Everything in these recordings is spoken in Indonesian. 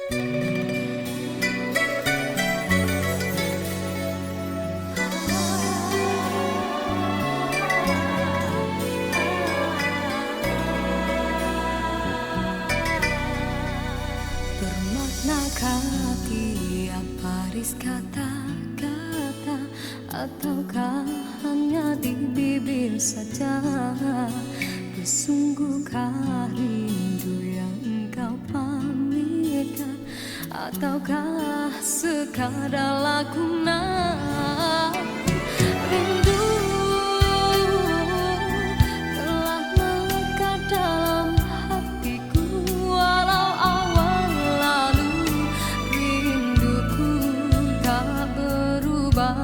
Bermaknakah tiap baris kata-kata, ataukah hanya di bibir saja? Sesungguhkah rindu yang engkau pamerkan, ataukah sekadar lakonan? Rindu telah melekat dalam hatiku, walau awal lalu rinduku tak berubah.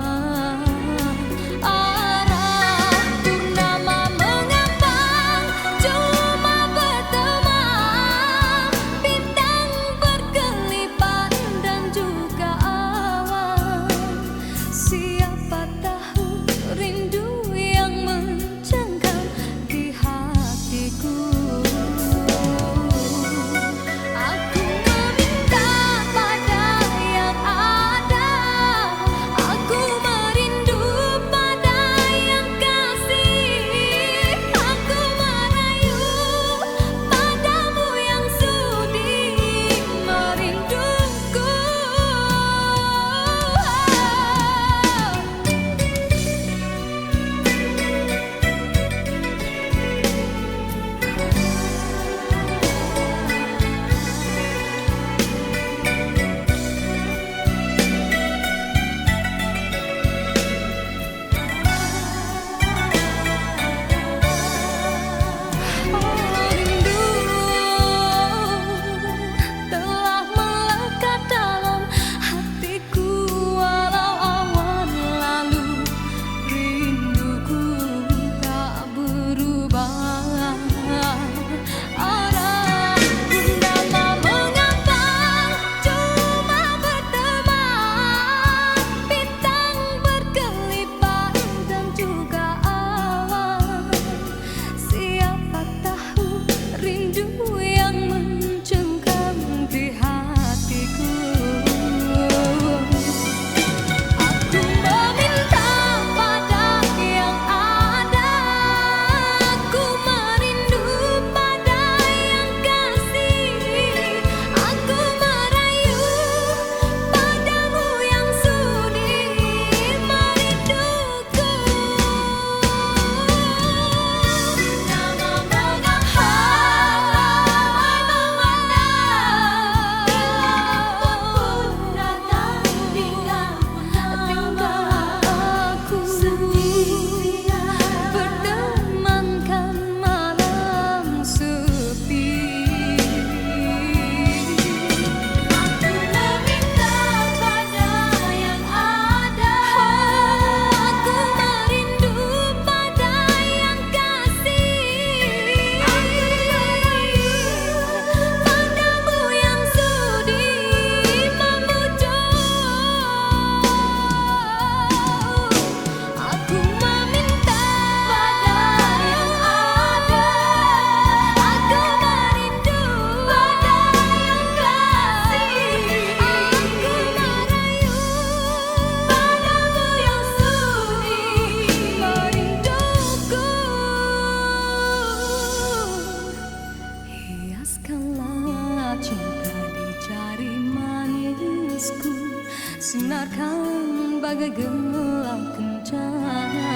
Sinarkan bagai gelang kencana,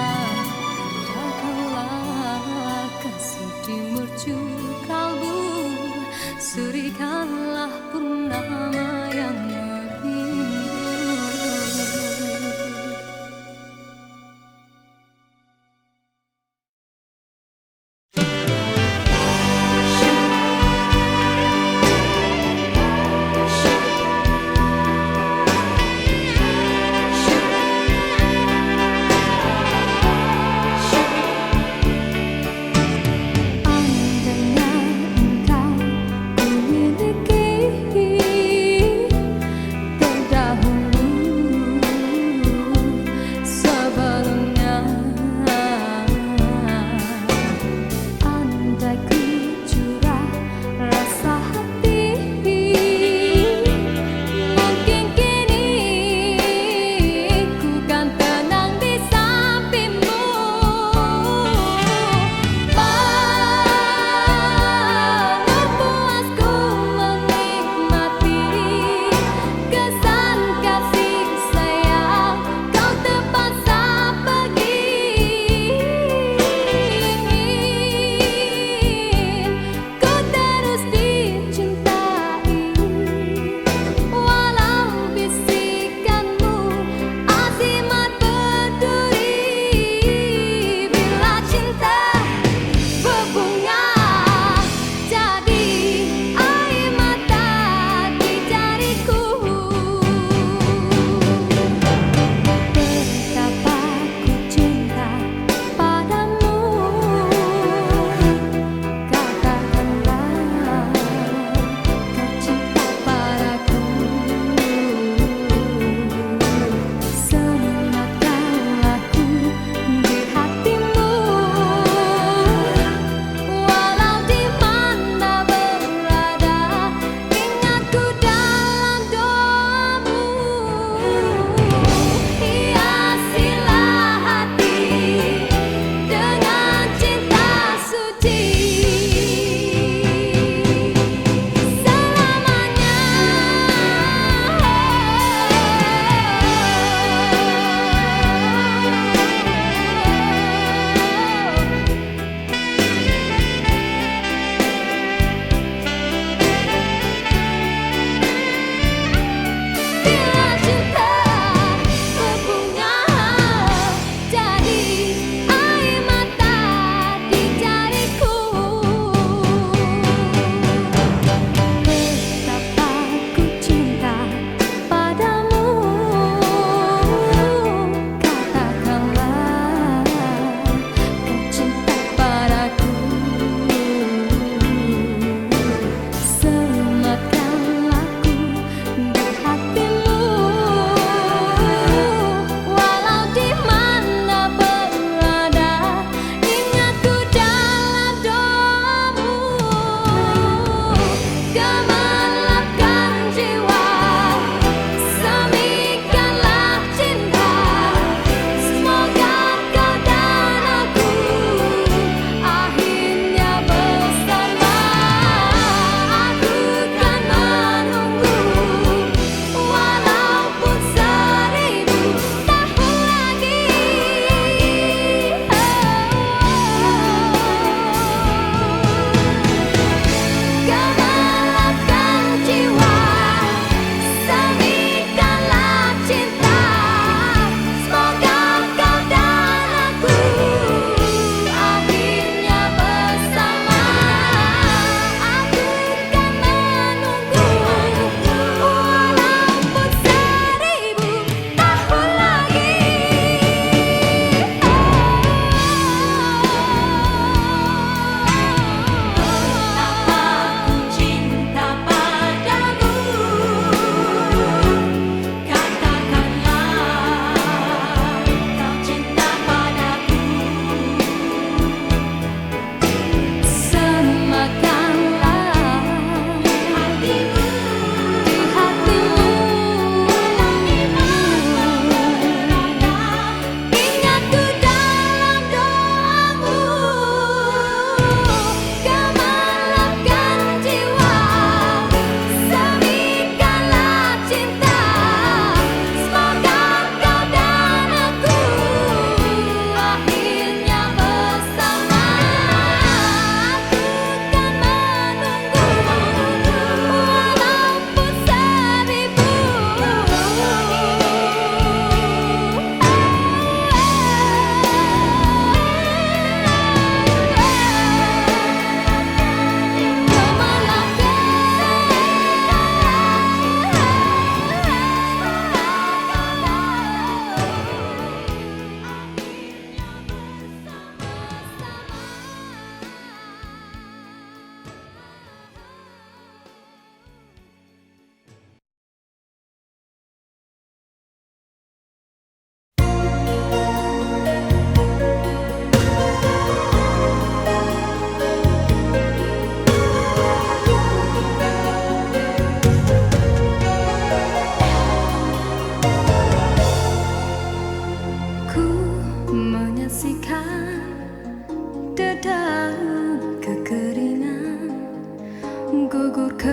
dakaulah kasih di mercu kalbu, serikanlah purnama yang merindu.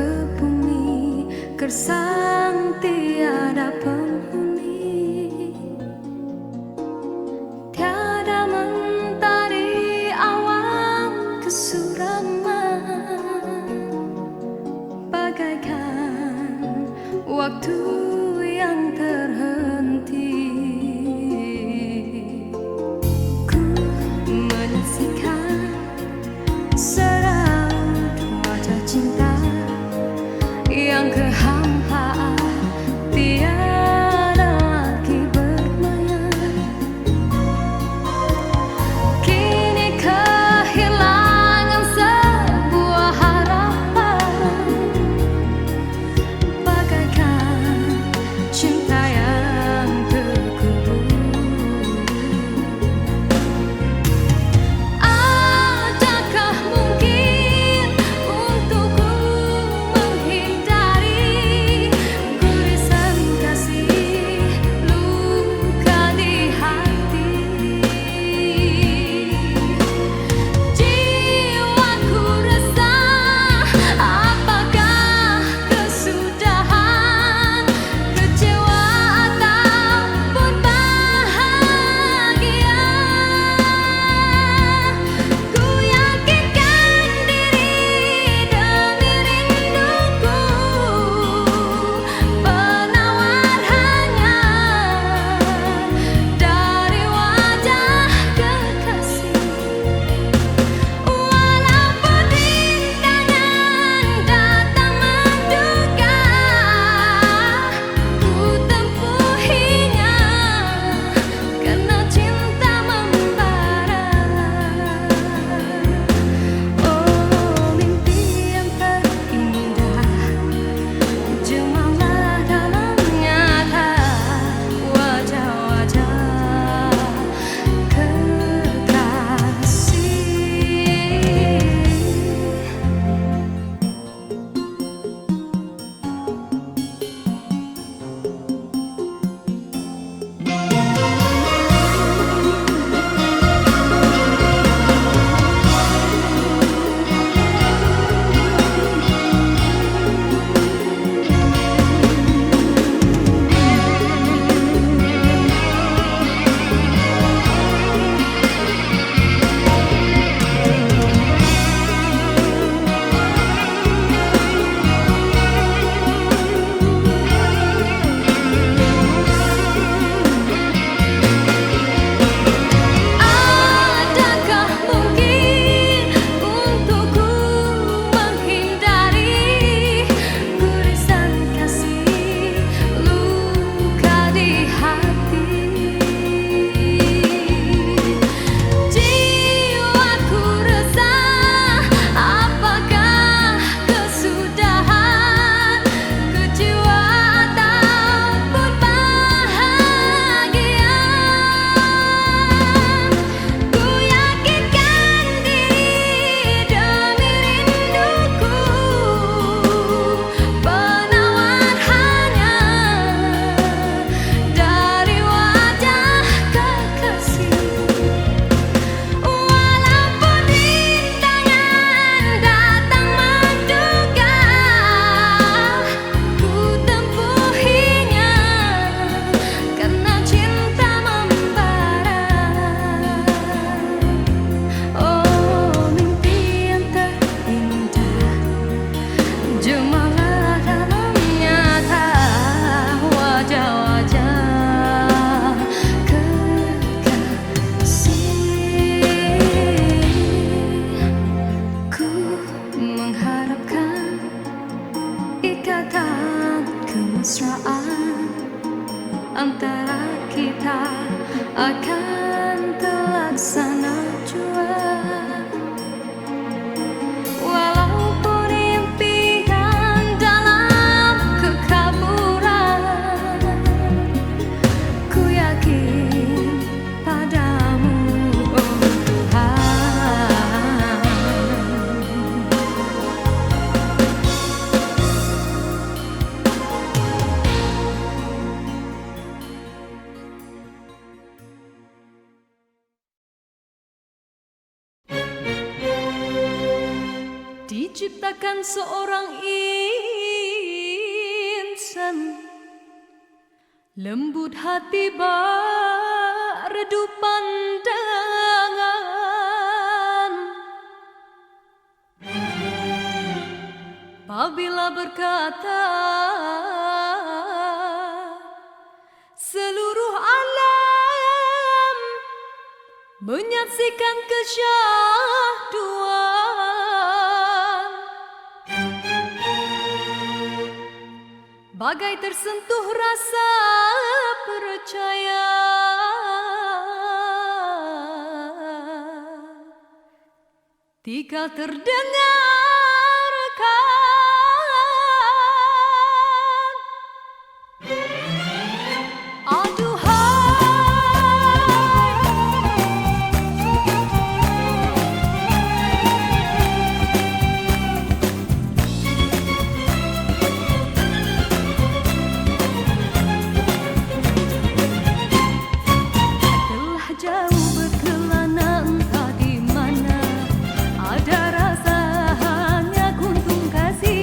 ke bumi, gersang tiada penghuni. Tiada mentari awan kesuraman, bagaikan waktu yang terhenti. Ku menyaksikan seraut wajah cinta yang kehampaan, tiada lagi bermayar. Kini kehilangan sebuah harapan, bagaikan cinta yang terkubur. Adakah mungkin untukku menghindari gurisan kasih, luka di hati? Jiwaku resah, apakah kesudahan? Kecewa ataupun bahagia? Ku yakinkan diri demi rinduku, penawar hanya dari wajah kekasih. Walaupun rintangan datang menduga, ku tempuhinya karena cinta membara. Oh, mimpi yang terindah, jemalah dalam nyata wajah-wajah kekasih. Adakah mungkin untukku menghindari gurisan kasih, luka di hati? Jiwaku resah, apakah kesudahan? Kecewa ataupun bahagia? Ku yakinkan diri demi rinduku, penawar hanya dari wajah kekasih. Walaupun rintangan datang menduga, ku tempuhinya karena cinta membara. Oh, mimpi yang terindah, jemalah dalam nyata wajah-wajah kekasih. Ku mengharapkan ikatan kemesraan antara kita akan terlaksana jua. Walaupun impian dalam kekaburan, ku yakin padamu, oh Tuhan. Diciptakan seorang Lembut hati redup pandangan, apabila berkata seluruh alam menyaksikan kesyahduan, bagai tersentuh rasa percaya. Tika terdengarkan telah jauh berkelana entah di mana, ada rasa hanya kuntung kasih.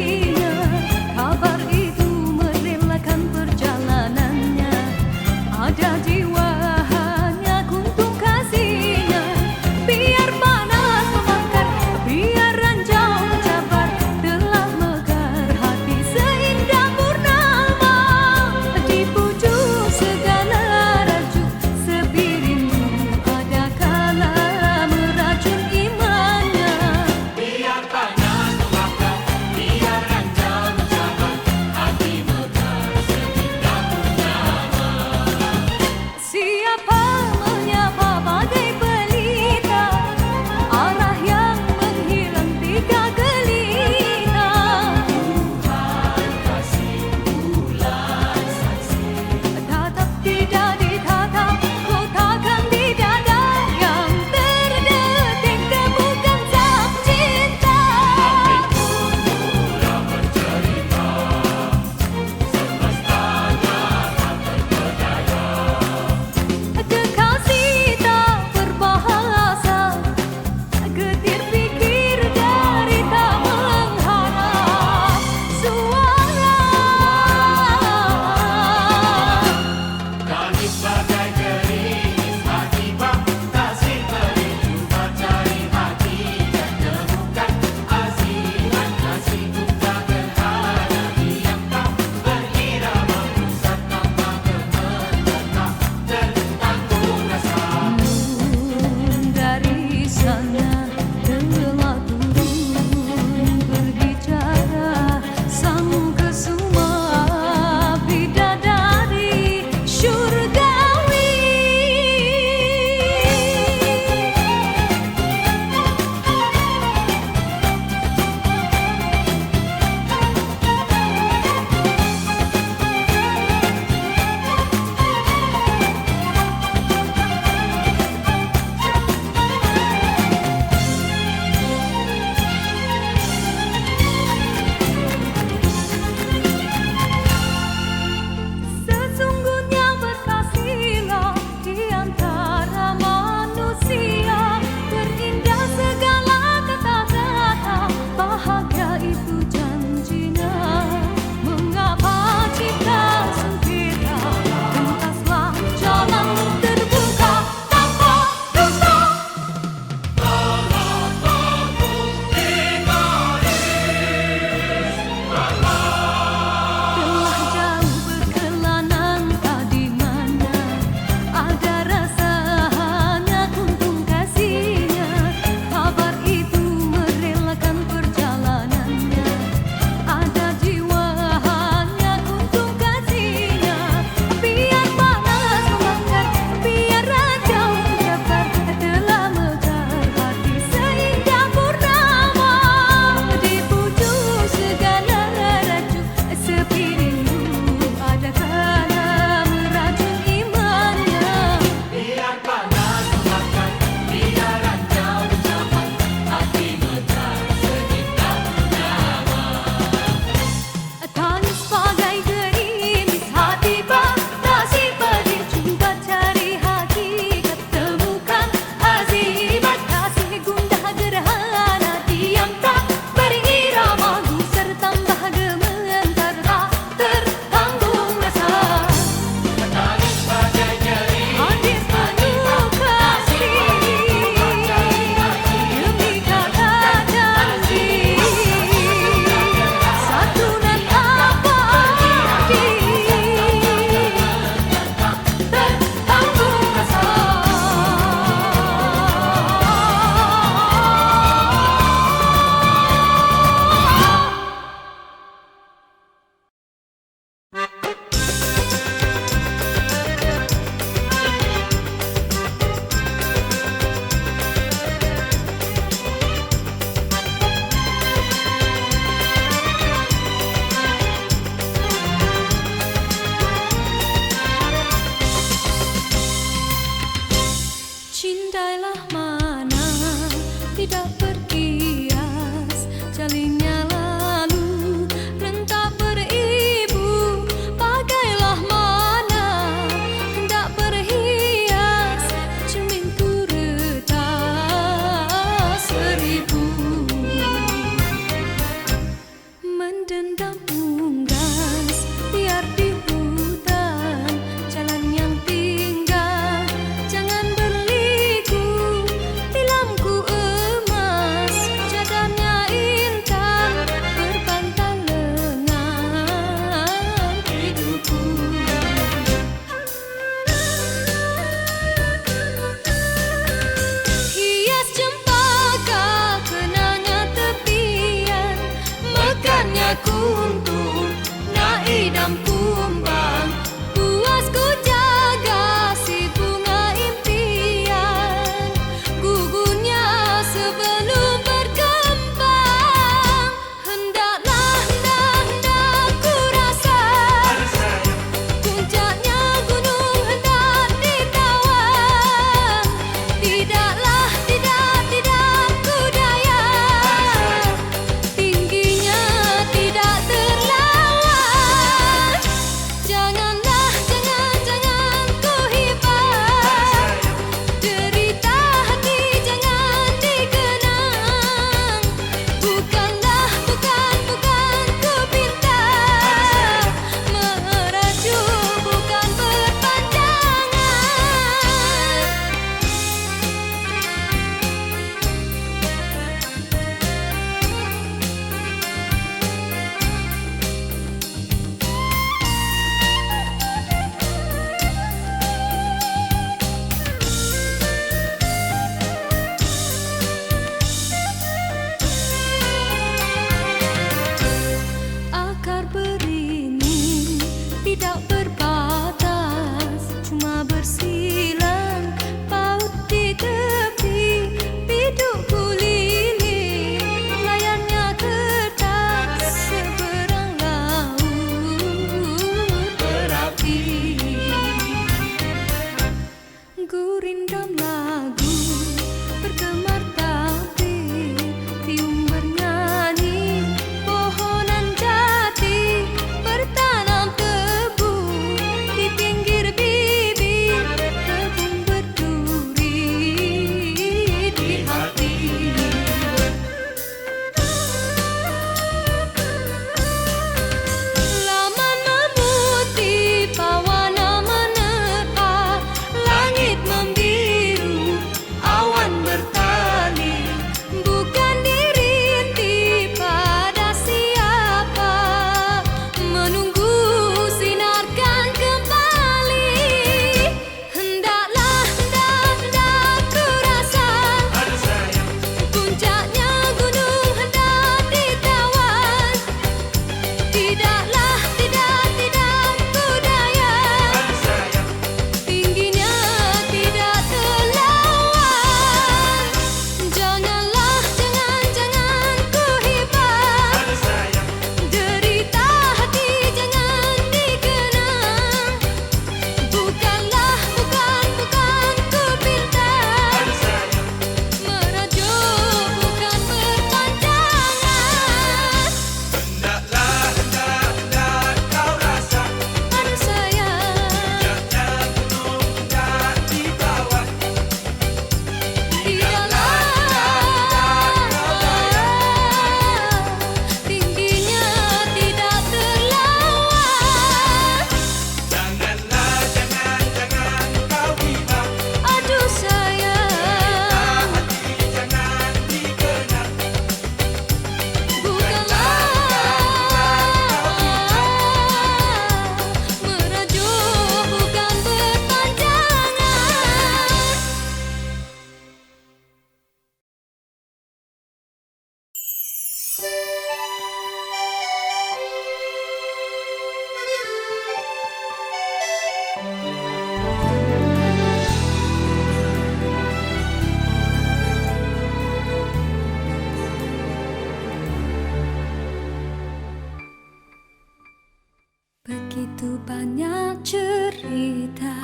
Begitu banyak cerita,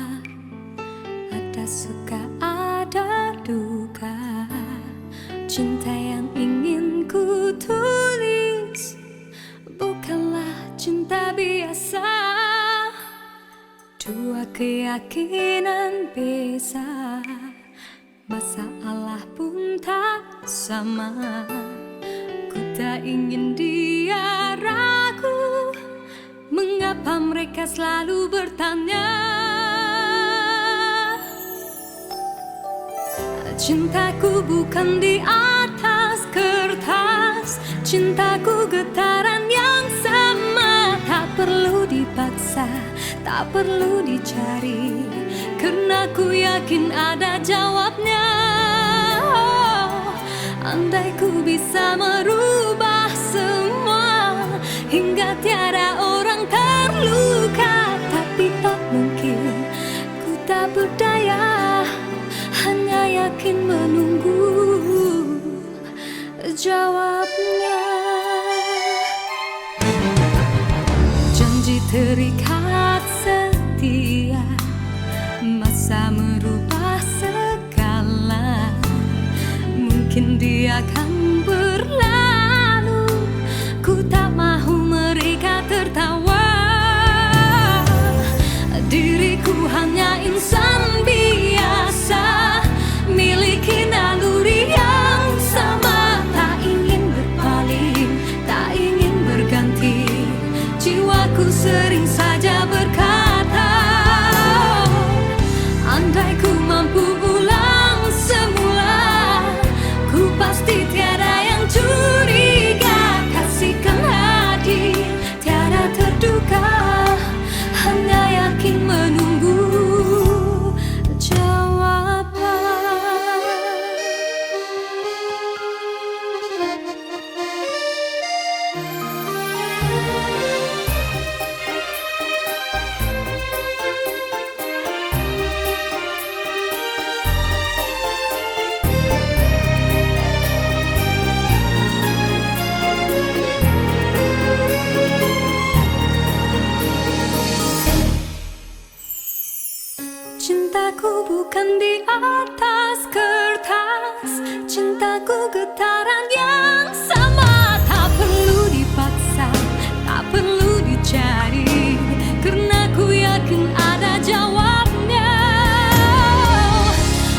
ada suka ada duka. Cinta yang ingin ku tulis bukanlah cinta biasa. Dua keyakinan beza, masalah pun tak sama. Ku tak ingin dia ragu, mengapa mereka selalu bertanya. Cintaku bukan di atas kertas, cintaku getaran yang sama. Tak perlu dipaksa, tak perlu dicari, karena ku yakin ada jawabnya. Oh, andai ku bisa merubah semua hingga tiada orang terluka, tapi tak mungkin, ku tak berdaya, hanya yakin menunggu jawabnya. Janji terikat setia, masa merubah segala. Mungkin dia akan berlalu, ku tak mahu mereka tertawa. Diriku hanya insan biasa, miliki naluri yang sama. Tak ingin berpaling, tak ingin berganti, jiwaku sering saja berkata, andai ku mampu ulang semula, ku pasti tiada yang curiga. Kasihkan hadir, tiada terduga, hanya yakin menunggu jawaban. Cintaku bukan di atas kertas, cintaku getaran yang sama. Tak perlu dipaksa, tak perlu dicari, karena ku yakin ada jawabnya.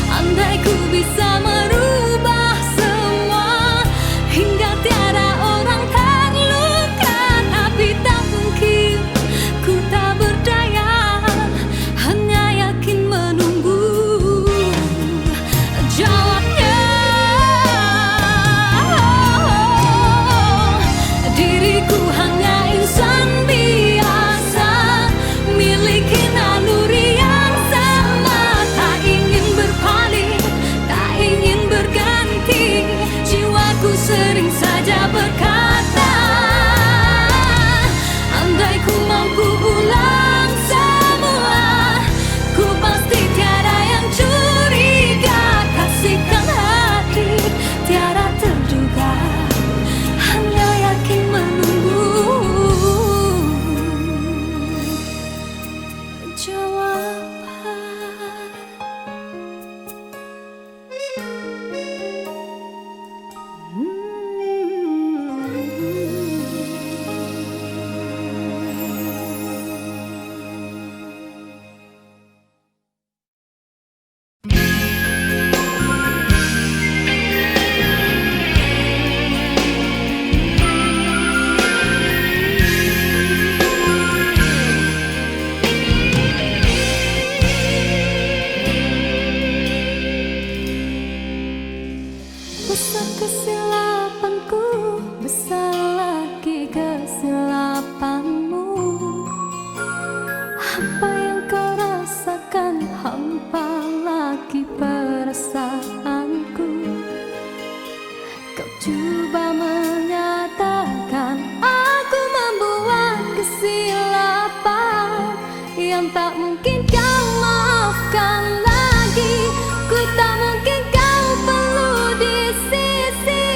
Andai ku bisa merubah semua hingga tiada orang terluka, tapi tak mungkin, ku tak berdaya, hanya yakin menunggu jawabnya. Diriku hanya insan biasa, miliki naluri yang sama. Tak ingin berpaling, tak ingin berganti, jiwaku sering saja berkata, andai ku mampu ulang semua, ku pasti tiada yang curiga. Kasihkan hati, tiada terduga, hanya yakin menunggu jawaban. Besar kesilapanku, besar lagi kesilapanmu. Apa yang kau rasakan, hampa lagi perasaanku. Kau coba menyatakan aku membuat kesilapan yang tak mungkin kau maafkan lagi. Ku tak mungkin kau perlu di sisi.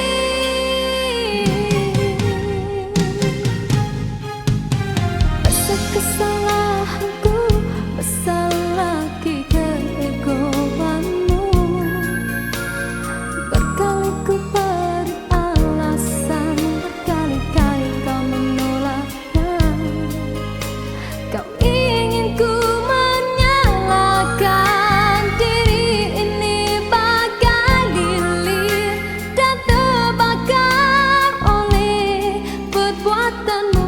Rasa kesalahan kesalahanku, masalah keegoanmu. Berkali ku beri alasan, berkali-kali kau menolaknya. Kau ingin ku menyalahkan diri ini bagai lilin dan terbakar oleh perbuatanmu.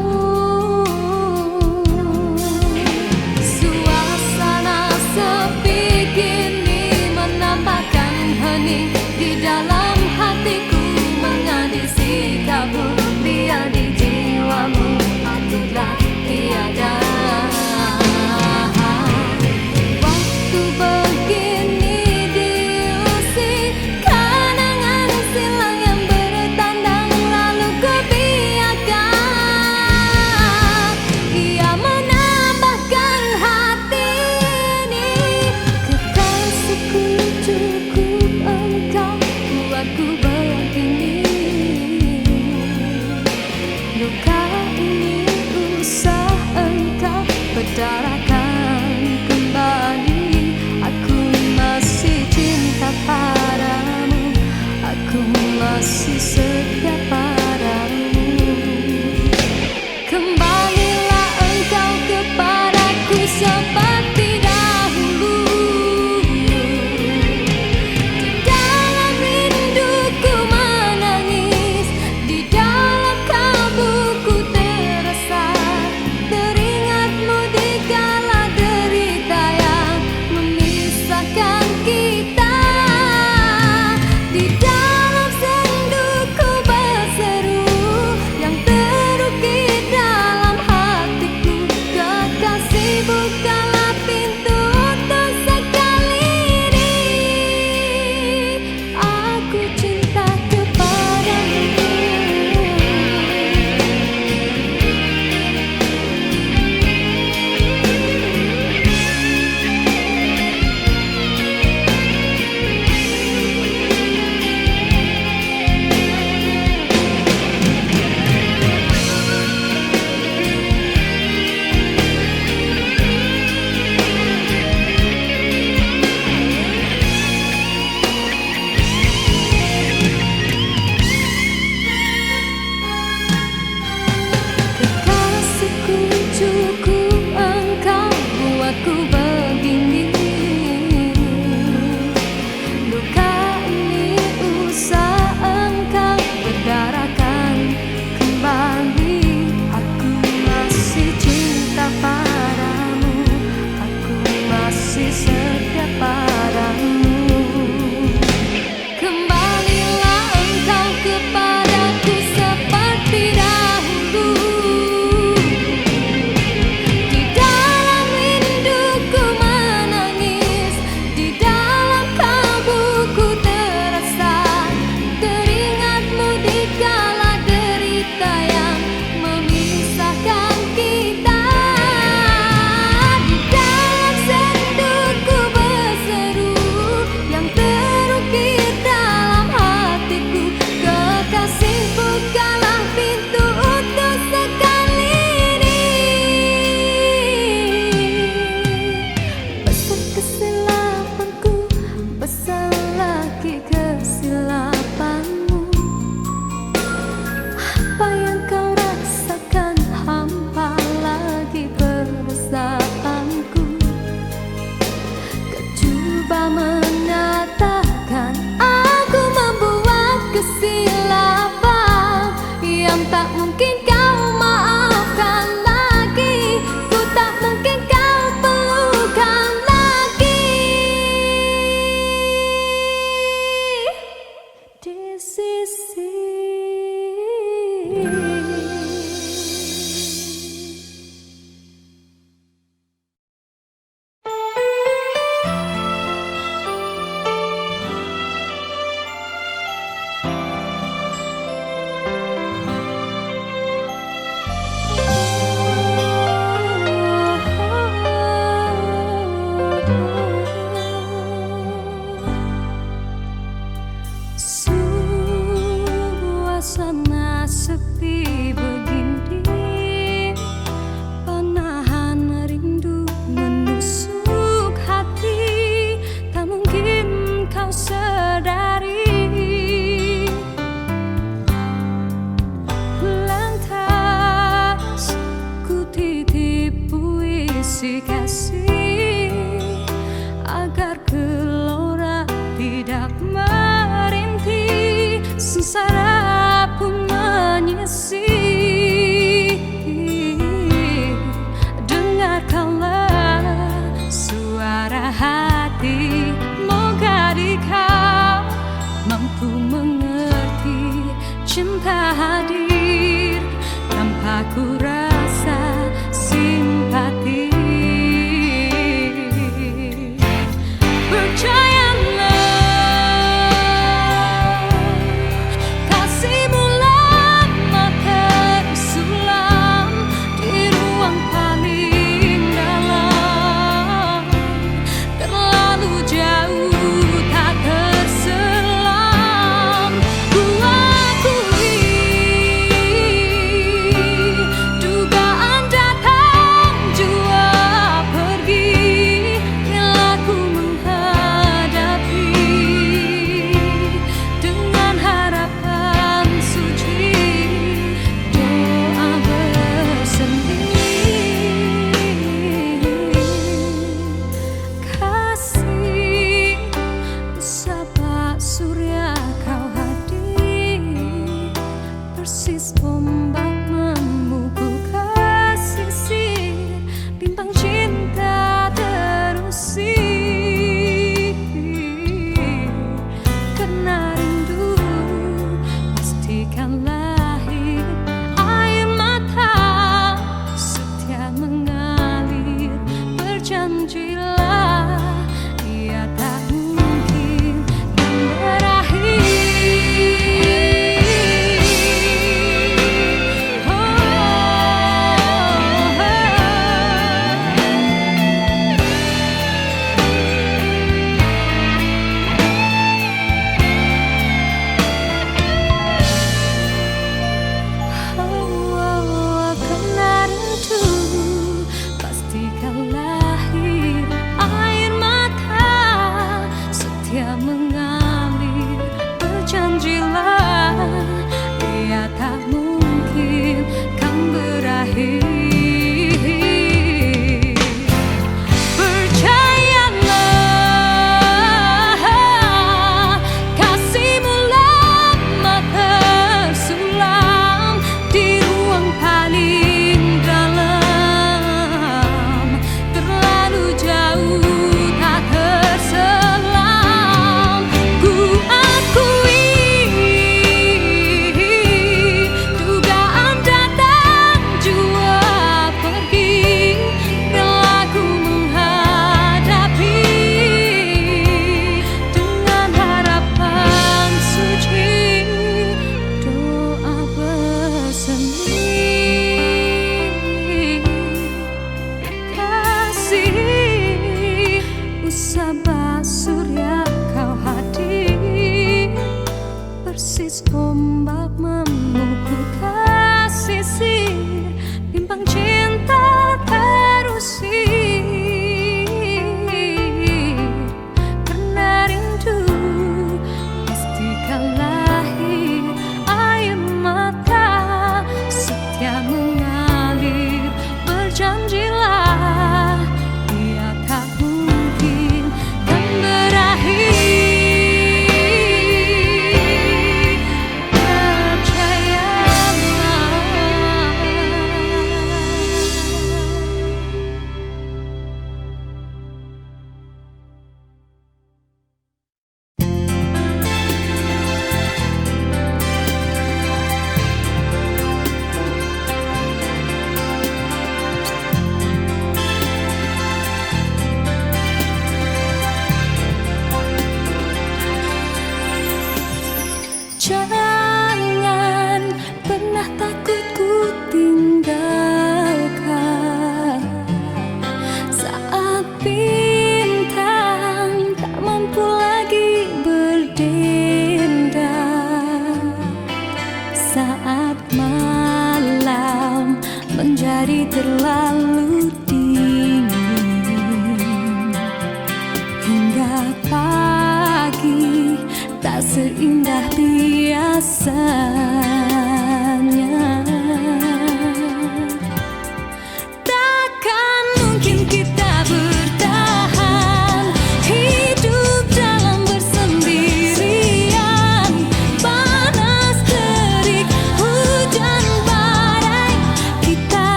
kasih agar gelora tidak merintih, sengsara pun menyisih. Dengarkanlah suara hati, moga kau mampu mengerti. Cinta hadir tanpa ku rasa simpati.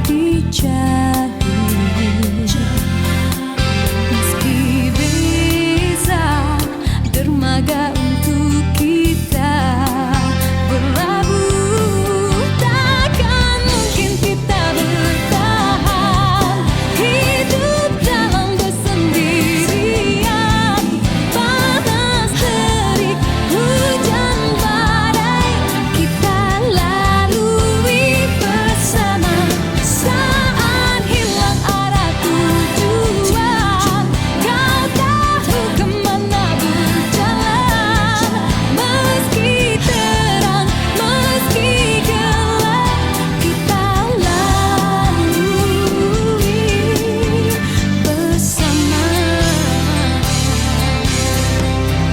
jadi. Meski beza dermaga untuk kita berlabuh, takkan mungkin kita bertahan hidup dalam kesendirian. Panas terik, hujan badai, kita lalui bersama. Saat hilang arah tujuan, kau tahu kemana berjalan. Meski terang, meski gelap, kita lalui bersama.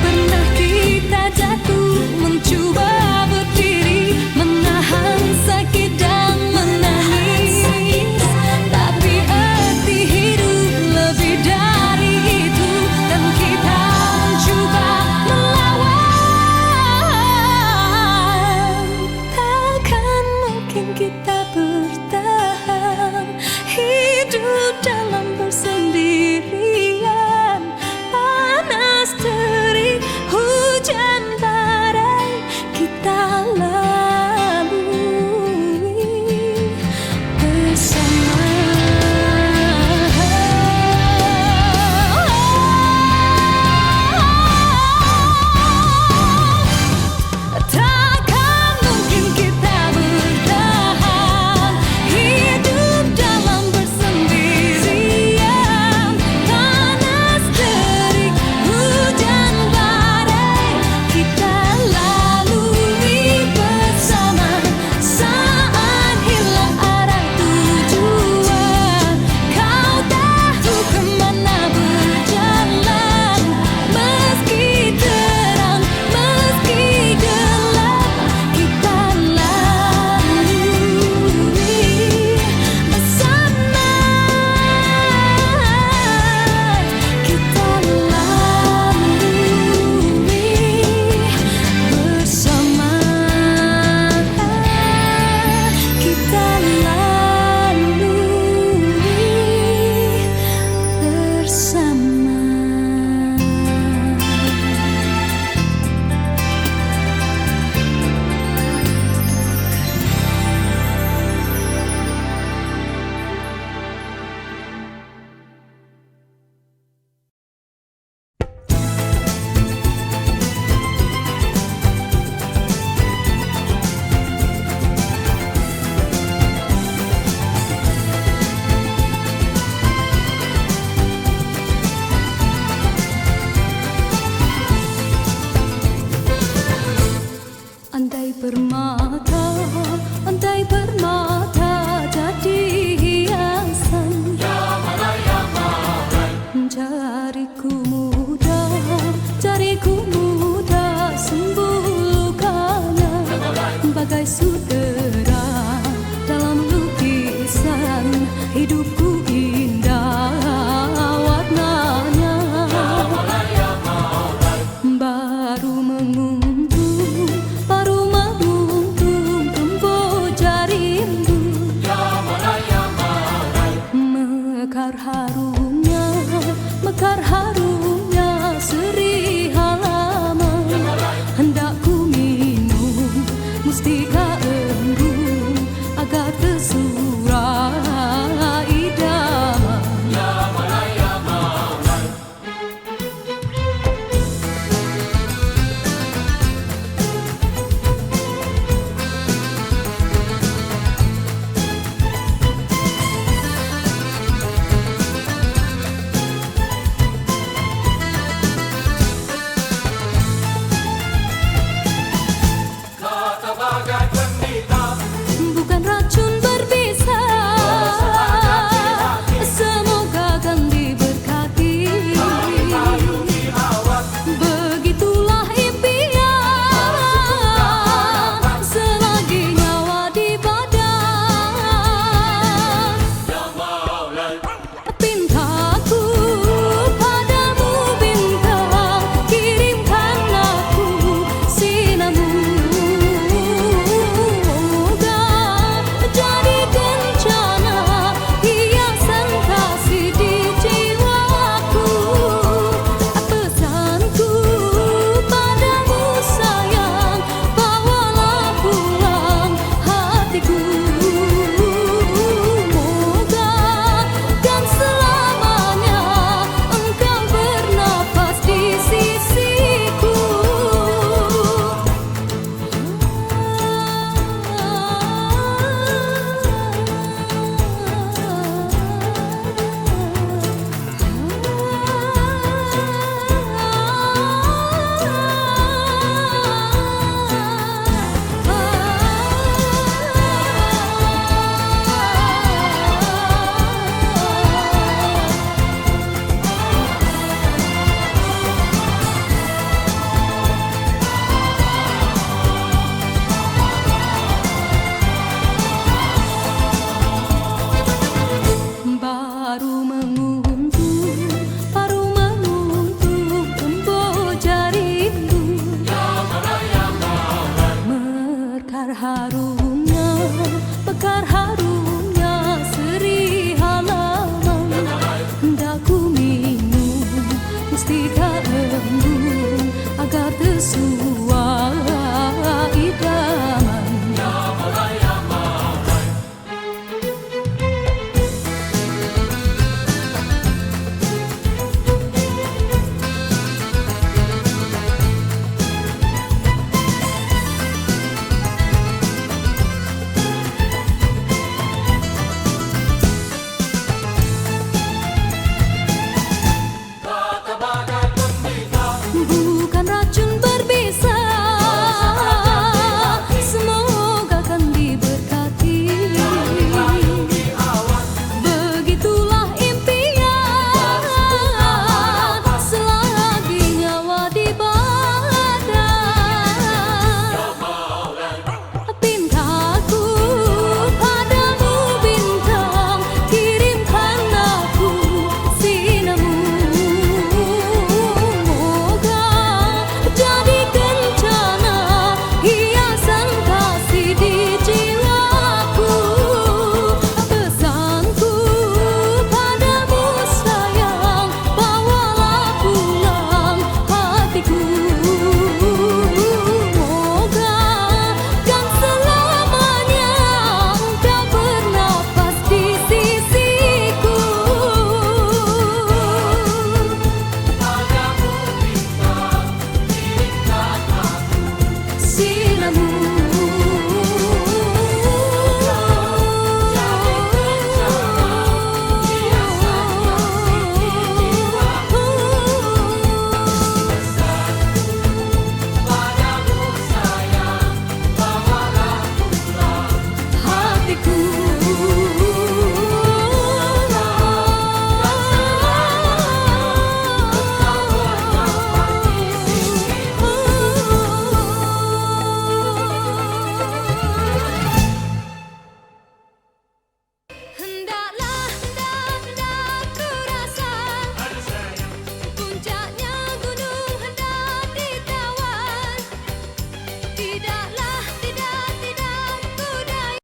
Pernah kita jatuh, mencoba berdiri, menahan sakit dan menangis. Tapi arti hidup lebih dari itu, dan kita mencoba melawan. Takkan mungkin kita bertahan